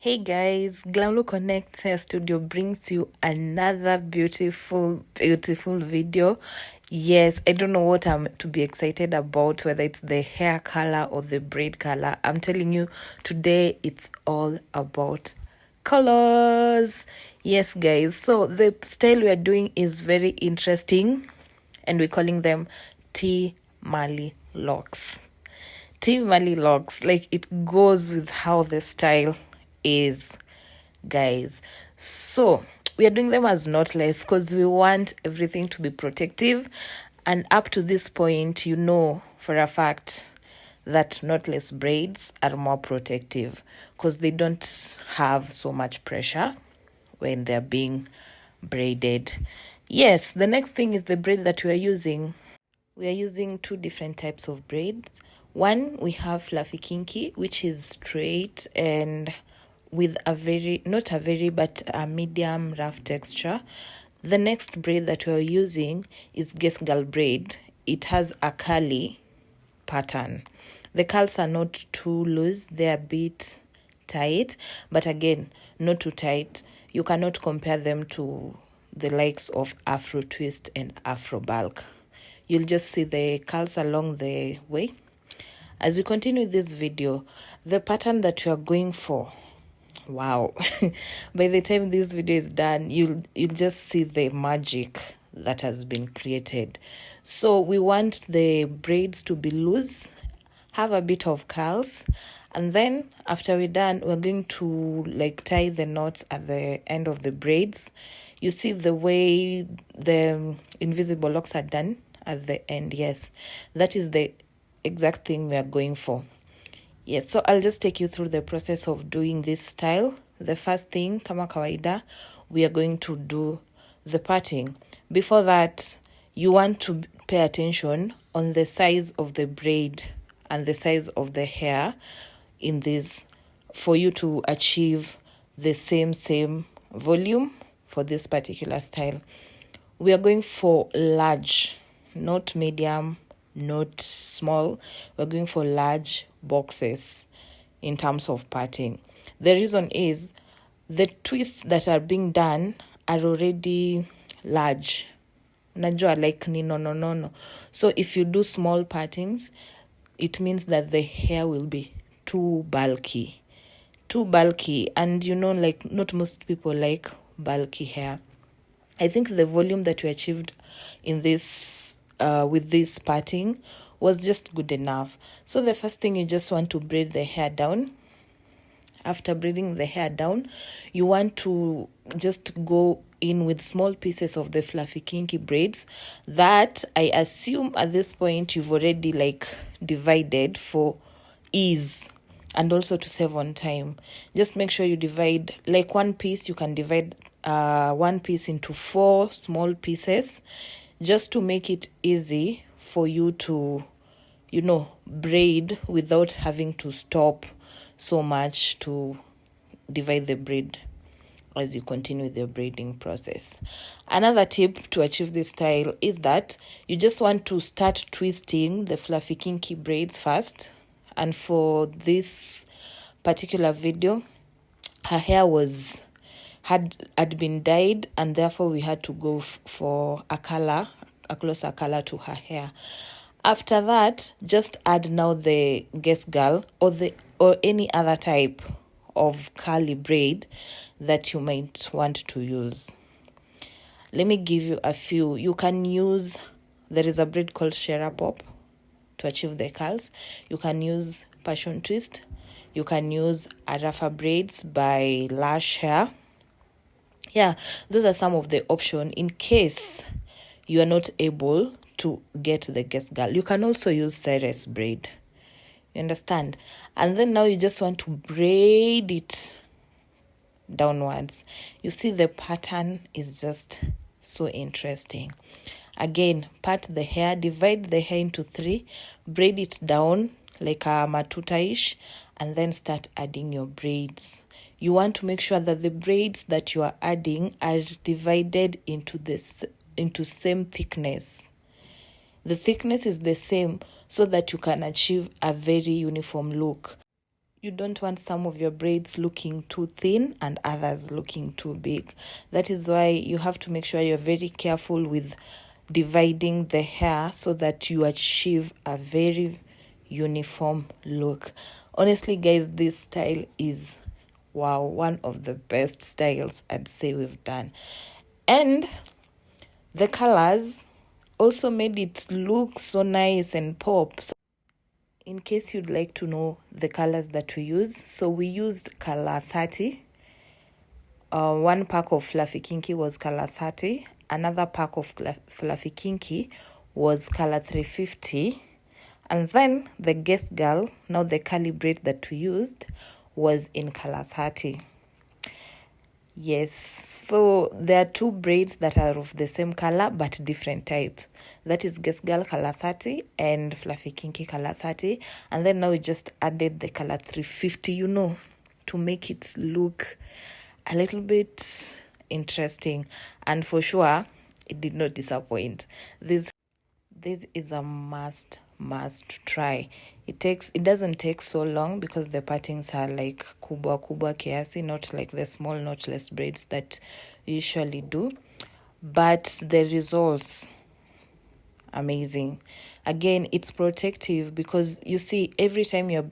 Hey guys, Glamlo Connect Hair Studio brings you another beautiful video. Yes, I don't know what I'm to be excited about, whether it's the hair color or the braid color. I'm telling you, today it's all about colors. Yes, guys. So the style we are doing is very interesting, and we're calling them Marley locks. Marley locks, like it goes with how the style is, guys. So we are doing them as knotless because we want everything to be protective, and up to this point, you know for a fact that knotless braids are more protective because they don't have so much pressure when they're being braided. Yes, the next thing is the braid that we are using. We are using two different types of braids. One, we have fluffy kinky, which is straight and with not a very, but a medium rough texture. The next braid that we are using is Guess Girl braid. It has a curly pattern. The curls are not too loose, they're a bit tight, but again, not too tight. You cannot compare them to the likes of Afro Twist and Afro Bulk. You'll just see the curls along the way. As we continue this video, the pattern that you are going for, wow, by the time this video is done, you'll just see the magic that has been created. So we want the braids to be loose, have a bit of curls, and then after we're done, we're going to tie the knots at the end of the braids. You see the way the invisible locks are done at the end. Yes, that is the exact thing we are going for. Yes, so I'll just take you through the process of doing this style. The first thing, kama kawaida, we are going to do the parting. Before that, you want to pay attention on the size of the braid and the size of the hair in this for you to achieve the same volume for this particular style. We are going for large, not medium, not small. We're going for large boxes in terms of parting. The reason is the twists that are being done are already large. Najua like ni no. So if you do small partings, it means that the hair will be too bulky, and not most people like bulky hair. I think the volume that we achieved in this with this parting was just good enough. So the first thing, you just want to braid the hair down. After braiding the hair down, you want to just go in with small pieces of the fluffy kinky braids that I assume at this point you've already divided for ease and also to save on time. Just make sure you divide one piece. You can divide one piece into 4 small pieces just to make it easy for you to braid without having to stop so much to divide the braid as you continue the braiding process. Another tip to achieve this style is that you just want to start twisting the fluffy kinky braids first. And for this particular video, her hair had been dyed, and therefore we had to go for a closer color to her hair. After that, just add now the Guess Girl or any other type of curly braid that you might want to use. Let me give you a few. You can use, there is a braid called Shera Pop to achieve the curls. You can use Passion Twist. You can use Arafa braids by Lash Hair. Yeah, those are some of the options in case you are not able to get the Guess Girl. You can also use Cyrus braid. You understand? And then now you just want to braid it downwards. You see the pattern is just so interesting. Again, part the hair, divide the hair into 3, braid it down like a matuta-ish, and then start adding your braids. You want to make sure that the braids that you are adding are divided into same thickness. The thickness is the same so that you can achieve a very uniform look. you don't want some of your braids looking too thin and others looking too big. That is why you have to make sure you're very careful with dividing the hair so that you achieve a very uniform look. Honestly, guys, this style is, wow, one of the best styles I'd say we've done. And the colors also made it look so nice and pop. So in case you'd like to know the colors that we use, so we used color 30. One pack of fluffy kinky was color 30. Another pack of fluffy kinky was color 350. And then the guest girl, now the curly braid that we used, was in color 30. Yes, so there are two braids that are of the same color but different types. That is guest girl color 30 and fluffy kinky color 30. And then now we just added the color 350, to make it look a little bit interesting. And for sure, it did not disappoint. This is a must try. It doesn't take so long because the partings are like kubwa kiasi, not like the small knotless braids that we usually do. But the results, amazing. Again, it's protective because you see, every time your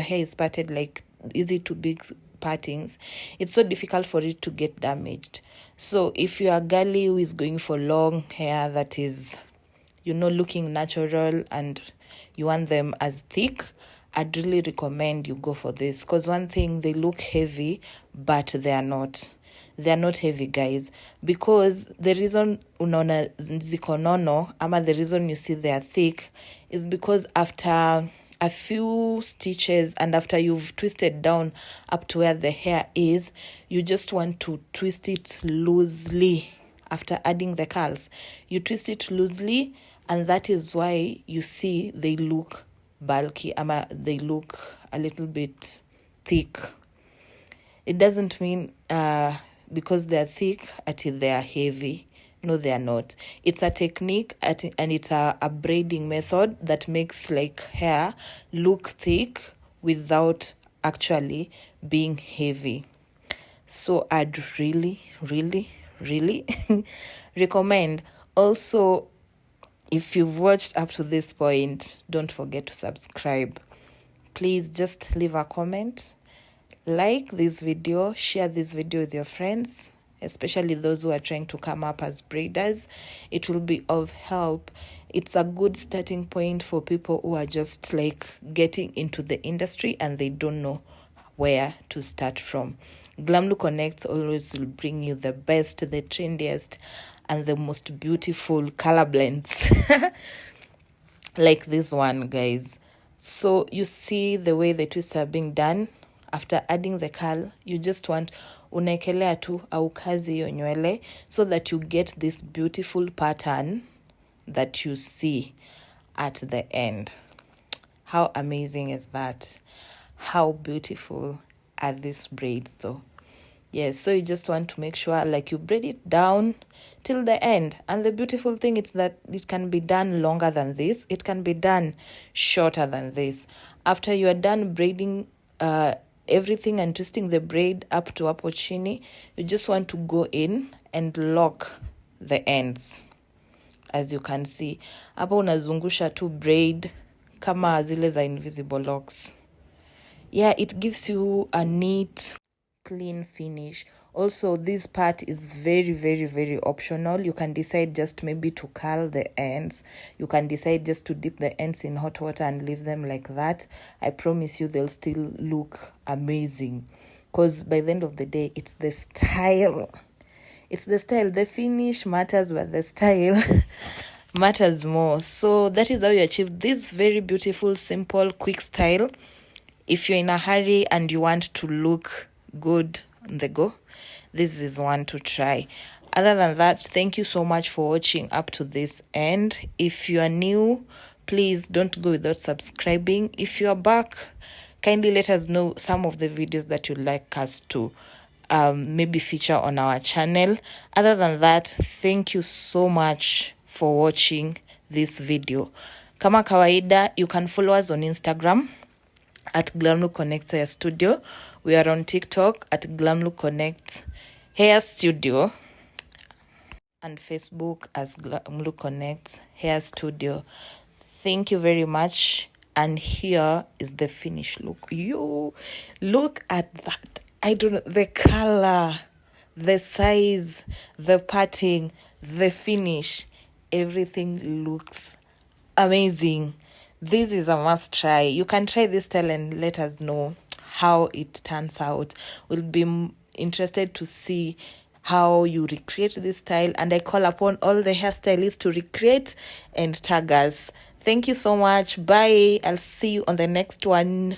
hair is parted like easy to big partings, it's so difficult for it to get damaged. So if you are a girly who is going for long hair that is, looking natural and you want them as thick, I'd really recommend you go for this. Because one thing, they look heavy, but they are not. They are not heavy, guys. Because the reason unaona ziko nono, ama the reason you see they are thick, is because after a few stitches and after you've twisted down up to where the hair is, you just want to twist it loosely. After adding the curls, you twist it loosely, and that is why you see they look bulky, they look a little bit thick. It doesn't mean because they're thick until they are heavy. No, they are not. It's a technique and it's a braiding method that makes like hair look thick without actually being heavy. So I'd really recommend. Also, if you've watched up to this point, don't forget to subscribe. Please just leave a comment, like this video, share this video with your friends, especially those who are trying to come up as braiders. It will be of help. It's a good starting point for people who are just like getting into the industry and they don't know where to start from. Glamlu Connects always will bring you the best, the trendiest, and the most beautiful color blends. Like this one, guys. So you see the way the twists are being done. After adding the curl, you just want unaekelea tu au kazi hiyo nywele so that you get this beautiful pattern that you see at the end. How amazing is that? How beautiful are these braids though? Yes, so you just want to make sure like you braid it down till the end. And the beautiful thing is that it can be done longer than this. It can be done shorter than this. After you are done braiding everything and twisting the braid up to hapo chini, you just want to go in and lock the ends. As you can see, hapo unazungusha tu braid kama zile za invisible locks. Yeah, it gives you a neat, clean finish. Also, this part is very optional. You can decide just maybe to curl the ends. You can decide just to dip the ends in hot water and leave them like that. I promise you they'll still look amazing, because by the end of the day, it's the style. It's the style. The finish matters, but the style matters more. So that is how you achieve this very beautiful, simple, quick style. If you're in a hurry and you want to look good on the go, this is one to try. Other than that, thank you so much for watching up to this end. If you are new, please don't go without subscribing. If you are back, kindly let us know some of the videos that you'd like us to maybe feature on our channel. Other than that, thank you so much for watching this video. Kama kawaida, you can follow us on Instagram at Glam Look Connects Hair Studio. We are on TikTok at Glam Look Connects Hair Studio, and Facebook as Glam Look Connects Hair Studio. Thank you very much. And here is the finished look. You look at that. I don't know, the color, the size, the parting, the finish, everything looks amazing. This is a must try. You can try this style and let us know how it turns out. We'll be interested to see how you recreate this style, and I call upon all the hairstylists to recreate and tag us. Thank you so much. Bye. I'll see you on the next one.